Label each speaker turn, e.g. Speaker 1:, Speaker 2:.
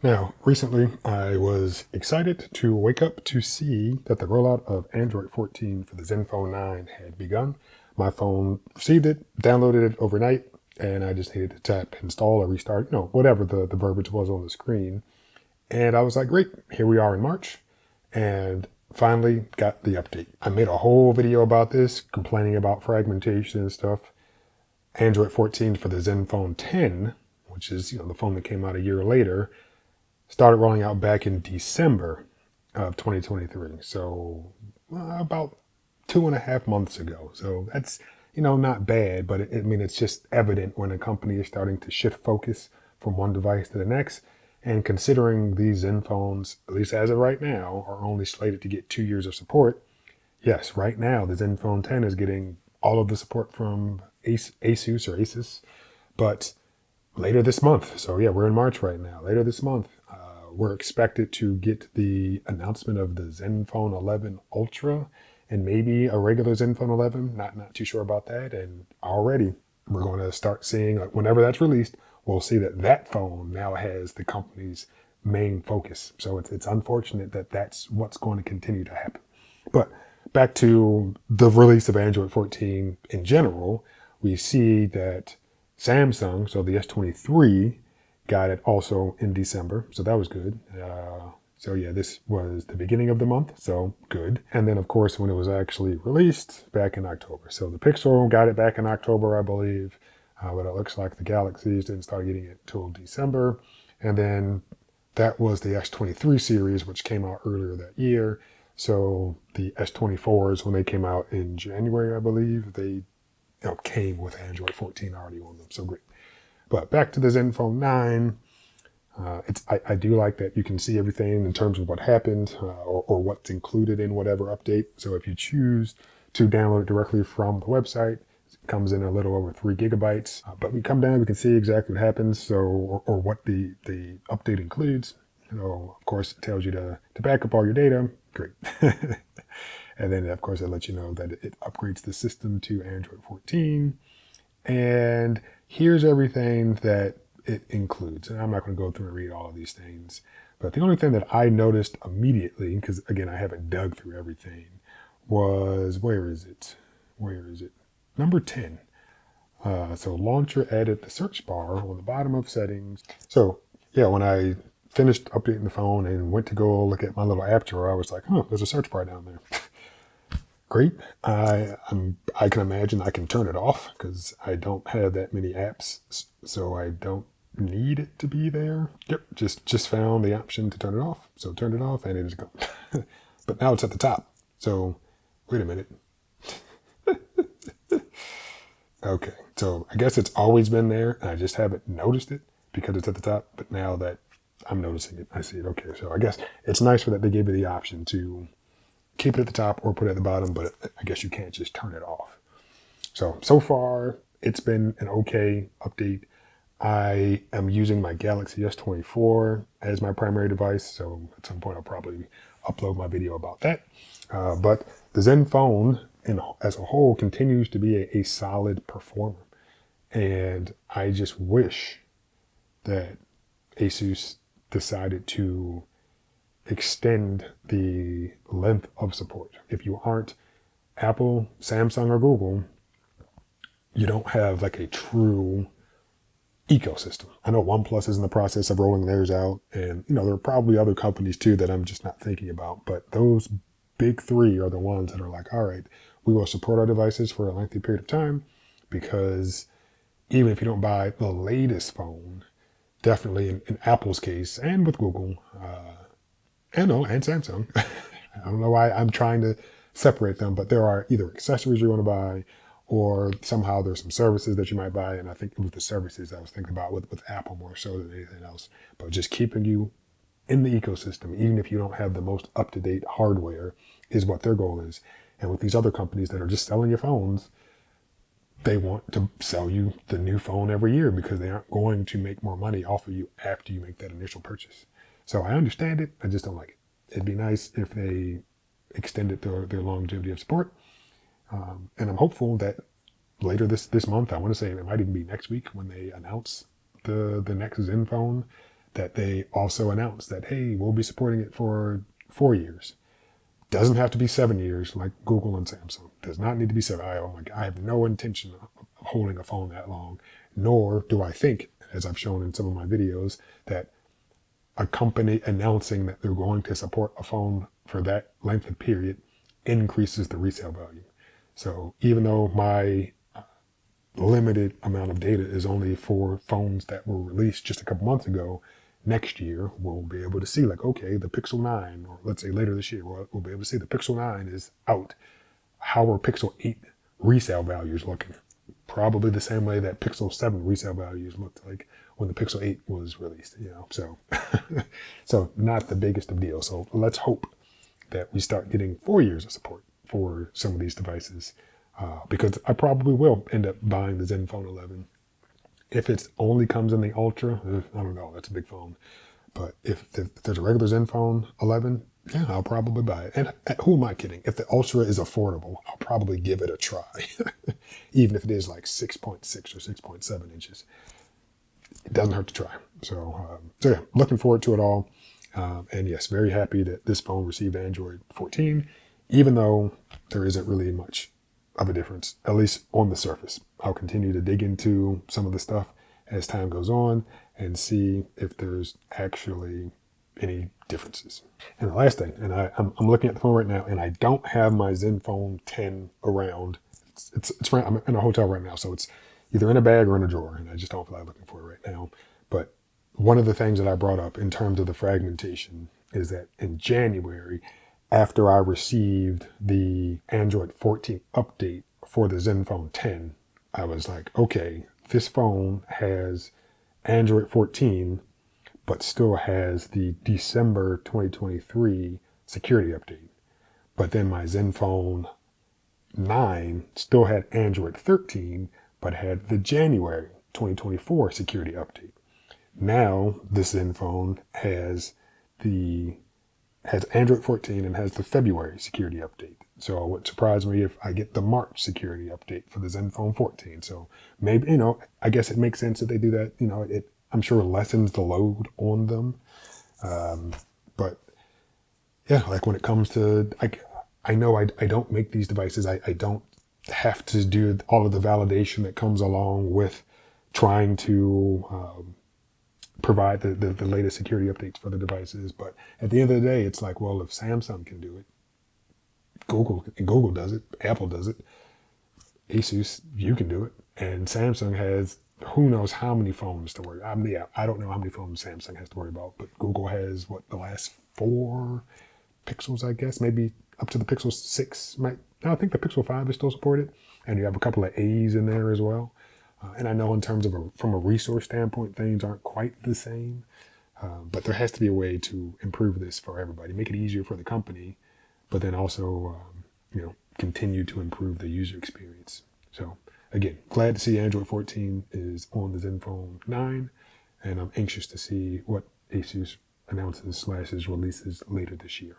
Speaker 1: Now, recently I was excited to wake up to see that the rollout of Android 14 for the Zenfone 9 had begun. My phone received it, downloaded it overnight, and I just needed to tap install or restart, whatever the verbiage was on the screen. And I was like, great, here we are in March, and finally got the update. I made a whole video about this, complaining about fragmentation and stuff. Android 14 for the Zenfone 10, which is the phone that came out a year later, started rolling out back in December of 2023. So about 2.5 months ago. So that's, not bad, but it's just evident when a company is starting to shift focus from one device to the next. And considering these Zenphones, at least as of right now, are only slated to get 2 years of support, yes, right now the Zenfone 10 is getting all of the support from Asus or Asus, but later this month, so yeah, we're in March right now, later this month, we're expected to get the announcement of the Zenfone 11 Ultra and maybe a regular Zenfone 11. Not too sure about that. And already we're going to start seeing, like, whenever that's released, we'll see that that phone now has the company's main focus. So it's unfortunate that that's what's going to continue to happen. But back to the release of Android 14 in general, we see that Samsung, so the S23, got it also in December, so that was good. So yeah, this was the beginning of the month, so good. And then of course when it was actually released back in October. So the Pixel got it back in October, I believe, but it looks like the Galaxies didn't start getting it till December. And then that was the S23 series, which came out earlier that year. So the S24s, when they came out in January, I believe, they came with Android 14 already on them. So great. But back to the Zenfone 9, I do like that you can see everything in terms of what happened or what's included in whatever update. So if you choose to download it directly from the website, it comes in a little over 3 gigabytes. But we come down, we can see exactly what happens, so or what the update includes. So of course, it tells you to back up all your data. Great. And then, of course, it lets you know that it upgrades the system to Android 14. And here's everything that it includes. And I'm not going to go through and read all of these things. But the only thing that I noticed immediately, because again, I haven't dug through everything, was, where is it? Number 10. So launcher added the search bar on the bottom of settings. So yeah, when I finished updating the phone and went to go look at my little app drawer, I was like, there's a search bar down there. Great. I can imagine I can turn it off because I don't have that many apps, so I don't need it to be there. Yep, just found the option to turn it off. So turned it off and it is gone. But now it's at the top. So wait a minute. Okay, so I guess it's always been there and I just haven't noticed it because it's at the top. But now that I'm noticing it, I see it. Okay, so I guess it's nice for that they gave you the option to keep it at the top or put it at the bottom, but I guess you can't just turn it off. So far, it's been an okay update. I am using my Galaxy S24 as my primary device, so at some point I'll probably upload my video about that. But the Zenfone as a whole continues to be a solid performer. And I just wish that Asus decided to extend the length of support. If you aren't Apple, Samsung, or Google, you don't have like a true ecosystem. I know OnePlus is in the process of rolling theirs out, and there are probably other companies too that I'm just not thinking about, but those big three are the ones that are like, all right, we will support our devices for a lengthy period of time, because even if you don't buy the latest phone, definitely in Apple's case, and with Google, and Samsung. I don't know why I'm trying to separate them, but there are either accessories you want to buy, or somehow there's some services that you might buy. And I think with the services I was thinking about with Apple more so than anything else, but just keeping you in the ecosystem, even if you don't have the most up-to-date hardware, is what their goal is. And with these other companies that are just selling you phones, they want to sell you the new phone every year because they aren't going to make more money off of you after you make that initial purchase. So I understand it. I just don't like it. It'd be nice if they extended their longevity of support. And I'm hopeful that later this month, I want to say it might even be next week when they announce the next Zenfone, that they also announced that, hey, we'll be supporting it for 4 years. Doesn't have to be 7 years like Google and Samsung. Does not need to be 7. Oh my God, I have no intention of holding a phone that long, nor do I think, as I've shown in some of my videos, that a company announcing that they're going to support a phone for that length of period increases the resale value. So even though my limited amount of data is only for phones that were released just a couple months ago, next year we'll be able to see, like, okay, the Pixel 9, or let's say later this year, we'll be able to see the Pixel 9 is out. How are Pixel 8 resale values looking? Probably the same way that Pixel 7 resale values looked like when the Pixel 8 was released, so so not the biggest of deals. So let's hope that we start getting 4 years of support for some of these devices, because I probably will end up buying the Zenfone 11. If it only comes in the Ultra, I don't know, that's a big phone. But if there's a regular Zenfone 11, yeah, I'll probably buy it. And who am I kidding? If the Ultra is affordable, I'll probably give it a try, even if it is like 6.6 or 6.7 inches. It doesn't hurt to try. So yeah, looking forward to it all. And yes, very happy that this phone received Android 14, even though there isn't really much of a difference, at least on the surface. I'll continue to dig into some of the stuff as time goes on and see if there's actually any differences. And the last thing, and I'm looking at the phone right now, and I don't have my Zenfone 10 around. It's right, I'm in a hotel right now, so it's either in a bag or in a drawer, and I just don't feel like looking for it right now. But one of the things that I brought up in terms of the fragmentation is that in January, after I received the Android 14 update for the Zenfone 10, I was like, okay, this phone has Android 14, but still has the December 2023 security update. But then my Zenfone 9 still had Android 13, but had the January 2024 security update. Now this Zenfone has Android 14 and has the February security update. So it wouldn't surprise me if I get the March security update for the Zenfone 14. So maybe, I guess it makes sense that they do that. It I'm sure lessens the load on them. But yeah, like when it comes to, I know I don't make these devices. I don't have to do all of the validation that comes along with trying to provide the latest security updates for the devices. But at the end of the day, it's like, well, if Samsung can do it, Google does it, Apple does it, Asus, you can do it. And Samsung has who knows how many phones to worry. I don't know how many phones Samsung has to worry about, but Google has the last 4 Pixels, I guess, maybe up to the Pixel 6. I think the Pixel 5 is still supported, and you have a couple of A's in there as well. And I know in terms of from a resource standpoint, things aren't quite the same, but there has to be a way to improve this for everybody, make it easier for the company, but then also, continue to improve the user experience. So again, glad to see Android 14 is on the Zenfone 9, and I'm anxious to see what Asus announces/releases later this year.